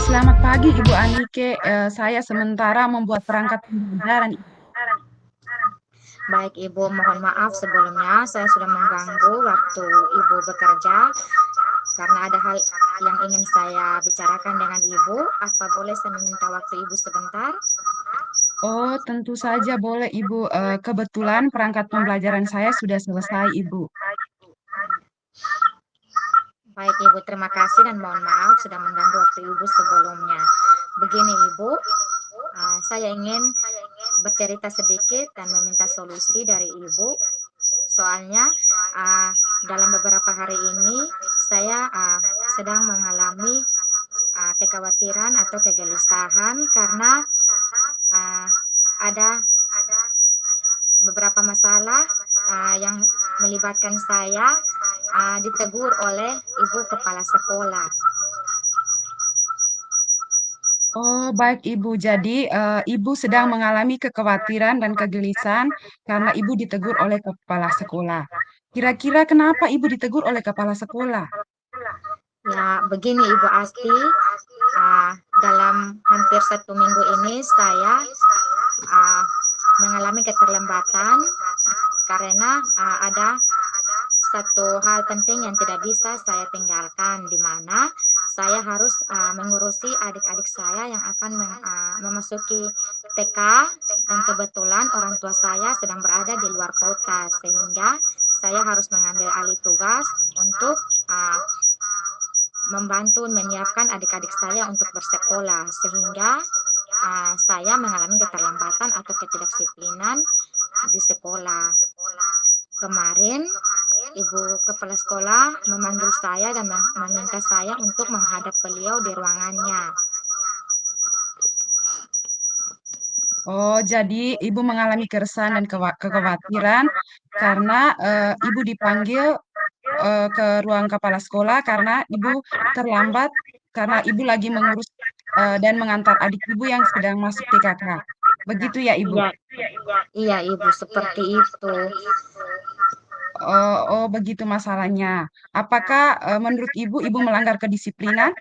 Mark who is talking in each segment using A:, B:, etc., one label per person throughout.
A: Selamat pagi Ibu Anike. Saya sementara membuat perangkat pembelajaran.
B: Baik Ibu, mohon maaf sebelumnya saya sudah mengganggu waktu Ibu bekerja karena ada hal yang ingin saya bicarakan dengan Ibu. Apa boleh saya meminta waktu Ibu sebentar?
A: Oh, tentu saja boleh Ibu. Kebetulan perangkat pembelajaran saya sudah selesai Ibu.
B: Baik Ibu, terima kasih dan mohon maaf sudah mengganggu waktu Ibu sebelumnya. Begini Ibu, saya ingin bercerita sedikit dan meminta solusi dari Ibu. Soalnya dalam beberapa hari ini saya sedang mengalami kekhawatiran atau kegelisahan karena uh, ada beberapa masalah yang melibatkan saya ditegur oleh ibu kepala sekolah.
A: Oh, baik Ibu. Jadi, Ibu sedang mengalami kekhawatiran dan kegelisahan karena Ibu ditegur oleh kepala sekolah. Kira-kira kenapa Ibu ditegur oleh kepala sekolah?
B: Ya, begini Ibu Asti, dalam hampir 1 minggu ini saya uh, mengalami keterlambatan karena ada satu hal penting yang tidak bisa saya tinggalkan, di mana saya harus mengurusi adik-adik saya yang akan memasuki TK, dan kebetulan orang tua saya sedang berada di luar kota, sehingga saya harus mengambil alih tugas untuk membantu menyiapkan adik-adik saya untuk bersekolah, sehingga saya mengalami keterlambatan atau ketidakdisiplinan di sekolah. Kemarin ibu kepala sekolah memanggil saya dan meminta saya untuk menghadap beliau di ruangannya.
A: Oh, jadi Ibu mengalami keresahan dan kekhawatiran karena Ibu dipanggil ke ruang kepala sekolah karena Ibu terlambat karena Ibu lagi mengurus dan mengantar adik Ibu yang sedang masuk TKK. Begitu ya, Ibu?
B: Iya, iya Ibu, seperti itu.
A: Oh, oh, begitu masalahnya. Apakah menurut Ibu, Ibu melanggar kedisiplinan?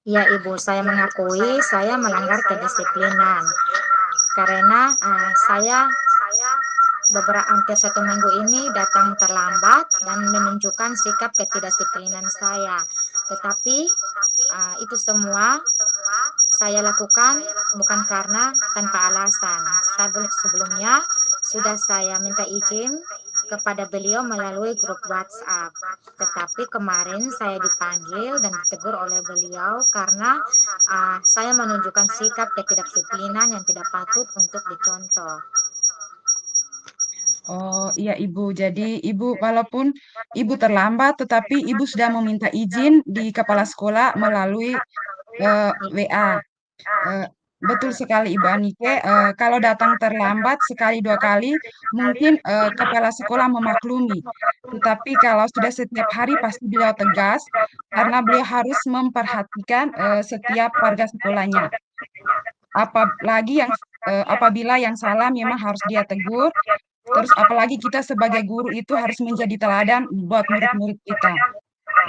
B: Iya Ibu, saya mengakui saya melanggar kedisiplinan karena saya beberapa hampir 1 minggu ini datang terlambat dan menunjukkan sikap ketidakdisiplinan saya. Tetapi itu semua saya lakukan bukan karena tanpa alasan. Sebelumnya sudah saya minta izin kepada beliau melalui grup WhatsApp. Tetapi kemarin saya dipanggil dan ditegur oleh beliau karena saya menunjukkan sikap ketidakdisiplinan yang tidak patut untuk dicontoh.
A: Oh, iya Ibu. Jadi Ibu walaupun Ibu terlambat, tetapi Ibu sudah meminta izin di kepala sekolah melalui WA. Eh, Betul sekali Ibu Anike. Kalau datang terlambat sekali dua kali, mungkin kepala sekolah memaklumi. Tetapi kalau sudah setiap hari pasti beliau tegas karena beliau harus memperhatikan setiap warga sekolahnya. Apalagi apabila yang salah memang harus dia tegur. Terus apalagi kita sebagai guru itu harus menjadi teladan buat murid-murid kita.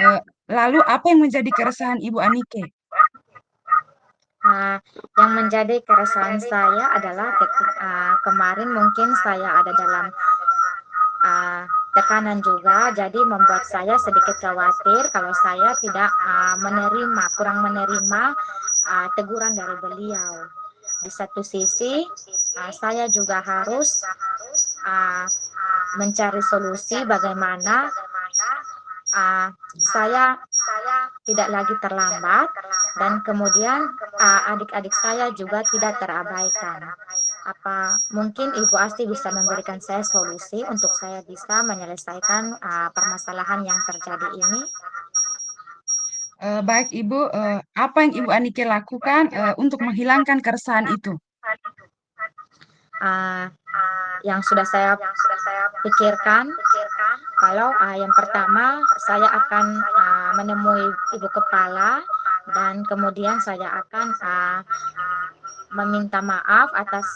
A: Eh, Lalu apa yang menjadi keresahan Ibu Anike?
B: Yang menjadi keresahan saya adalah kemarin mungkin saya ada dalam tekanan juga, jadi membuat saya sedikit khawatir kalau saya tidak kurang menerima teguran dari beliau. Di satu sisi, saya juga harus uh, mencari solusi bagaimana saya tidak lagi terlambat dan kemudian adik-adik saya juga tidak terabaikan. Apa mungkin Ibu Asti bisa memberikan saya solusi untuk saya bisa menyelesaikan permasalahan yang terjadi ini?
A: Baik Ibu, apa yang Ibu Anike lakukan untuk menghilangkan keresahan itu?
B: Uh, yang sudah saya pikirkan, kalau yang pertama saya akan menemui ibu kepala dan kemudian saya akan meminta maaf atas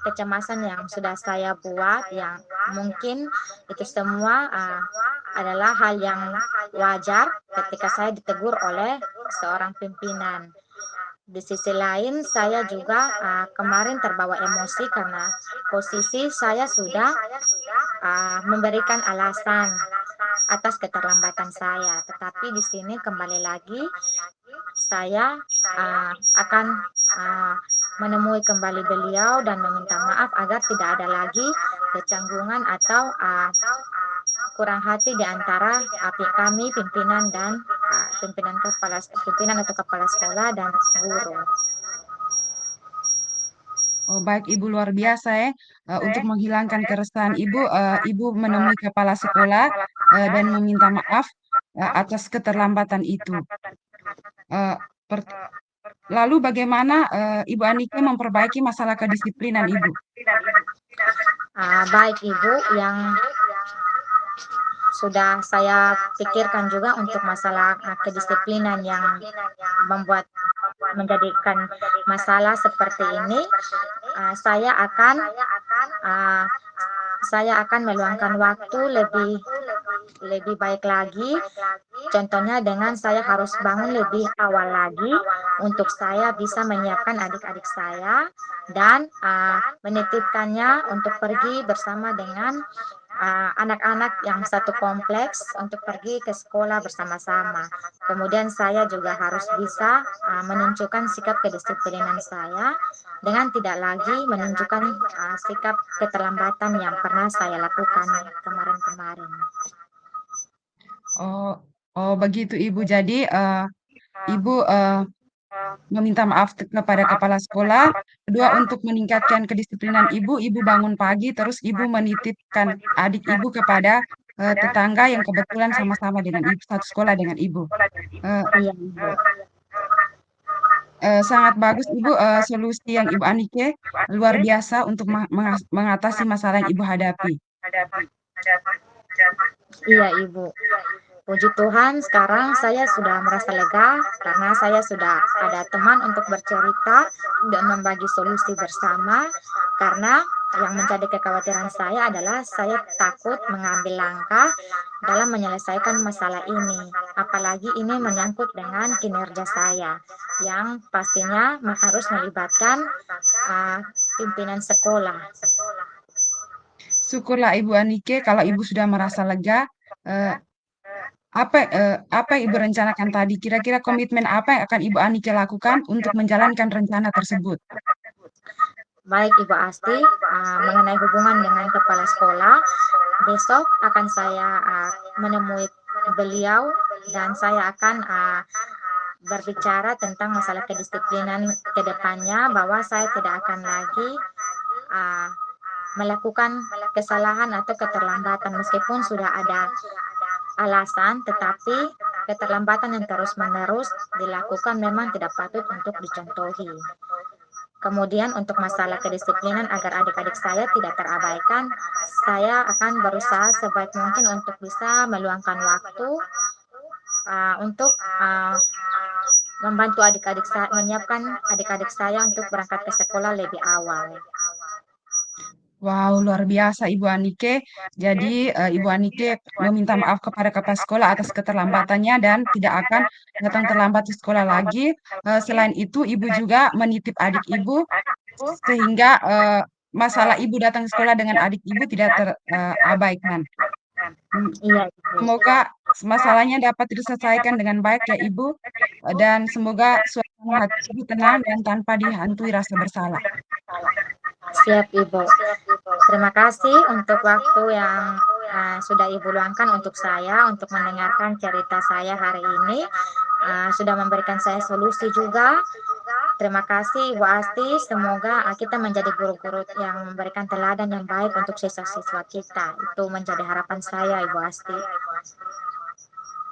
B: kecemasan yang sudah saya buat, yang mungkin itu semua adalah hal yang wajar ketika saya ditegur oleh seorang pimpinan. Di sisi lain, saya juga kemarin terbawa emosi karena posisi saya sudah memberikan alasan atas keterlambatan saya. Tetapi di sini kembali lagi, saya akan uh, menemui kembali beliau dan meminta maaf agar tidak ada lagi kecanggungan atau kurang hati di antara kami pimpinan dan pimpinan atau kepala sekolah dan guru.
A: Oh, baik Ibu, luar biasa ya. Untuk menghilangkan keresahan Ibu, Ibu menemui kepala sekolah dan meminta maaf atas keterlambatan itu. Eh, per- Lalu bagaimana Ibu Anike memperbaiki masalah kedisiplinan Ibu?
B: Baik Ibu, yang sudah saya pikirkan juga untuk masalah kedisiplinan yang membuat menjadikan masalah seperti ini, saya akan uh, saya akan meluangkan waktu lebih baik lagi. Contohnya dengan saya harus bangun lebih awal lagi untuk saya bisa menyiapkan adik-adik saya dan menitipkannya untuk pergi bersama dengan anak-anak yang satu kompleks untuk pergi ke sekolah bersama-sama. Kemudian saya juga harus bisa menunjukkan sikap kedisiplinan saya dengan tidak lagi menunjukkan sikap keterlambatan yang pernah saya lakukan kemarin-kemarin.
A: Oh, oh begitu Ibu. Jadi Ibu meminta maaf kepada kepala sekolah. Kedua, untuk meningkatkan kedisiplinan Ibu, Ibu bangun pagi, terus Ibu menitipkan adik Ibu kepada tetangga yang kebetulan sama-sama dengan Ibu, satu sekolah dengan Ibu. Eh,
B: Iya, Ibu.
A: Sangat bagus Ibu, solusi yang Ibu Anike luar biasa untuk mengatasi masalah yang Ibu hadapi.
B: Iya, Ibu. Puji Tuhan, sekarang saya sudah merasa lega karena saya sudah ada teman untuk bercerita dan membagi solusi bersama. Karena yang menjadi kekhawatiran saya adalah saya takut mengambil langkah dalam menyelesaikan masalah ini. Apalagi ini menyangkut dengan kinerja saya yang pastinya harus melibatkan pimpinan sekolah.
A: Syukurlah Ibu Anike kalau Ibu sudah merasa lega. eh, apa yang Ibu rencanakan tadi? Kira-kira komitmen apa yang akan Ibu Anike lakukan untuk menjalankan rencana tersebut?
B: Baik Ibu Asti, mengenai hubungan dengan kepala sekolah, besok akan saya menemui beliau dan saya akan berbicara tentang masalah kedisiplinan ke depannya, bahwa saya tidak akan lagi uh, melakukan kesalahan atau keterlambatan meskipun sudah ada alasan, tetapi keterlambatan yang terus-menerus dilakukan memang tidak patut untuk dicontohi. Kemudian untuk masalah kedisiplinan agar adik-adik saya tidak terabaikan, saya akan berusaha sebaik mungkin untuk bisa meluangkan waktu untuk membantu adik-adik saya, menyiapkan adik-adik saya untuk berangkat ke sekolah lebih awal.
A: Wow, luar biasa Ibu Anike. Jadi Ibu Anike meminta maaf kepada kepala sekolah atas keterlambatannya dan tidak akan datang terlambat ke sekolah lagi. Selain itu, Ibu juga menitip adik Ibu sehingga masalah Ibu datang ke sekolah dengan adik Ibu tidak terabaikan.
B: Iya, Ibu.
A: Semoga masalahnya dapat diselesaikan dengan baik ya Ibu, dan semoga suasana hati Ibu tenang dan tanpa dihantui rasa bersalah.
B: Siap, Ibu. Terima kasih untuk waktu yang sudah Ibu luangkan untuk saya, untuk mendengarkan cerita saya hari ini. Sudah memberikan saya solusi juga. Terima kasih Ibu Asti. Semoga kita menjadi guru-guru yang memberikan teladan yang baik untuk siswa-siswa kita. Itu menjadi harapan saya, Ibu Asti.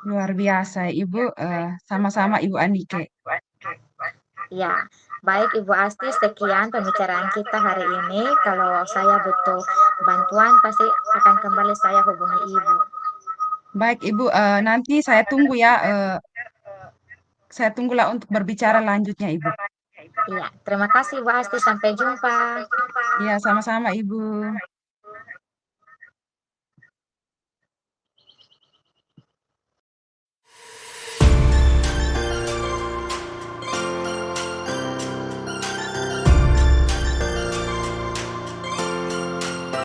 A: Luar biasa Ibu, sama-sama Ibu Anike.
B: Ya, baik Ibu Asti, sekian pembicaraan kita hari ini. Kalau saya butuh bantuan, pasti akan kembali saya hubungi Ibu.
A: Baik Ibu, nanti saya tunggu ya, saya tunggulah untuk berbicara lanjutnya Ibu.
B: Iya, terima kasih Ibu Asti. Sampai jumpa.
A: Iya, sama-sama Ibu.